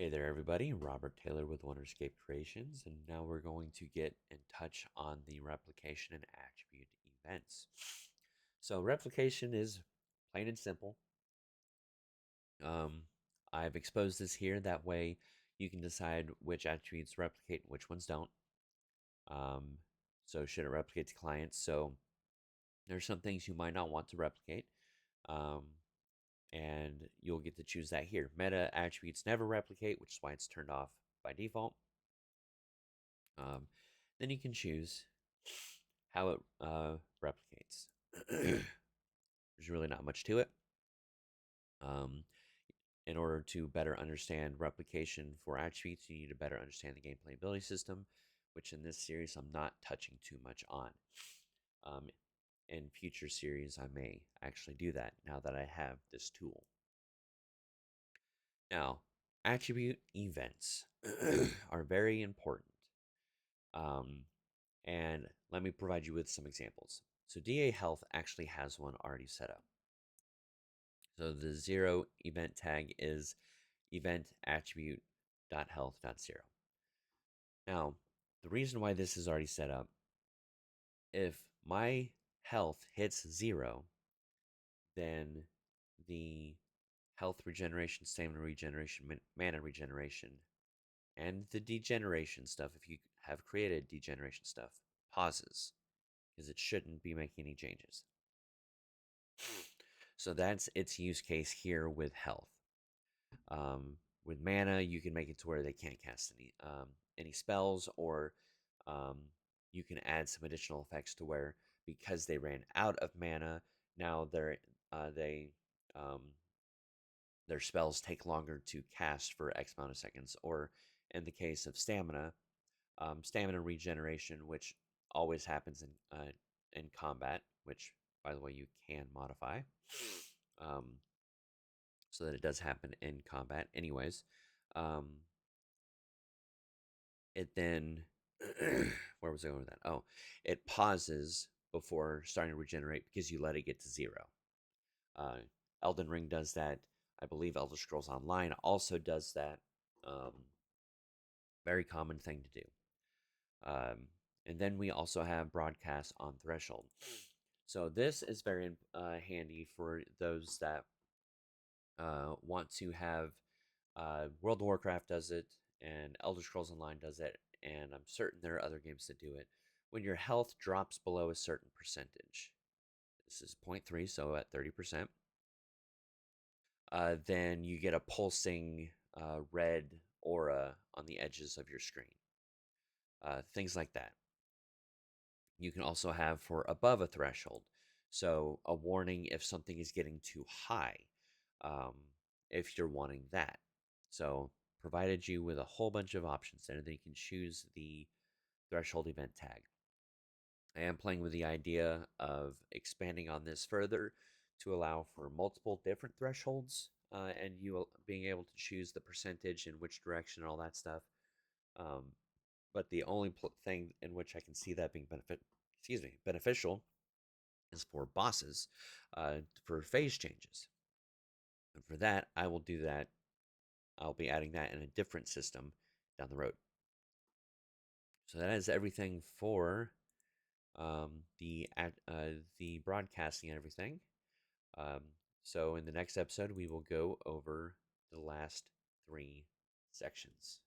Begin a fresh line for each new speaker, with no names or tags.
Hey there, everybody. Robert Taylor with Wonderscape Creations, and now we're going to get in touch on the replication and attribute events. So, replication is plain and simple. Um, I've exposed this here. That way, you can decide which attributes replicate and which ones don't. Um, so, should it replicate to clients? So, there's some things you might not want to replicate. Um, and you'll get to choose that here. Meta attributes never replicate, which is why it's turned off by default. Um, then you can choose how it replicates. There's really not much to it. Um, in order to better understand replication for attributes, you need to better understand the game playability system, which in this series I'm not touching too much on. Um, in future series, I may actually do that now that I have this tool. Now, attribute events are very important. Um, and let me provide you with some examples. So DA Health actually has one already set up. So the 0 event tag is event attribute .health.0. Now, the reason why this is already set up, if my health hits 0, then the health regeneration, stamina regeneration, mana regeneration, and the degeneration stuff, if you have created degeneration stuff, pauses because it shouldn't be making any changes. So that's its use case here with health. With mana, you can make it to where they can't cast any spells, or you can add some additional effects to where, because they ran out of mana, now they um, their spells take longer to cast for X amount of seconds. Or in the case of stamina, stamina regeneration, which always happens in combat, which by the way you can modify. Um, so that it does happen in combat. Anyways, um, it then, where was I going with that? Oh, it pauses before starting to regenerate because you let it get to 0. Uh, Elden Ring does that. I believe Elder Scrolls Online also does that. Um, very common thing to do. Um, and then we also have broadcast on threshold. So this is very handy for those that want to have World of Warcraft does it, and Elder Scrolls Online does it, and I'm certain there are other games that do it. When your health drops below a certain percentage, this is 0.3, so at 30%, then you get a pulsing red aura on the edges of your screen. Things like that. You can also have for above a threshold. So a warning if something is getting too high, um, if you're wanting that. So provided you with a whole bunch of options there, then you can choose the threshold event tag. I am playing with the idea of expanding on this further to allow for multiple different thresholds, and you being able to choose the percentage in which direction and all that stuff. Um, but the only thing in which I can see that being beneficial is for bosses, for phase changes. And for that, I will do that. I'll be adding that in a different system down the road. So that is everything for the broadcasting and everything. Um, so in the next episode, we will go over the last 3 sections.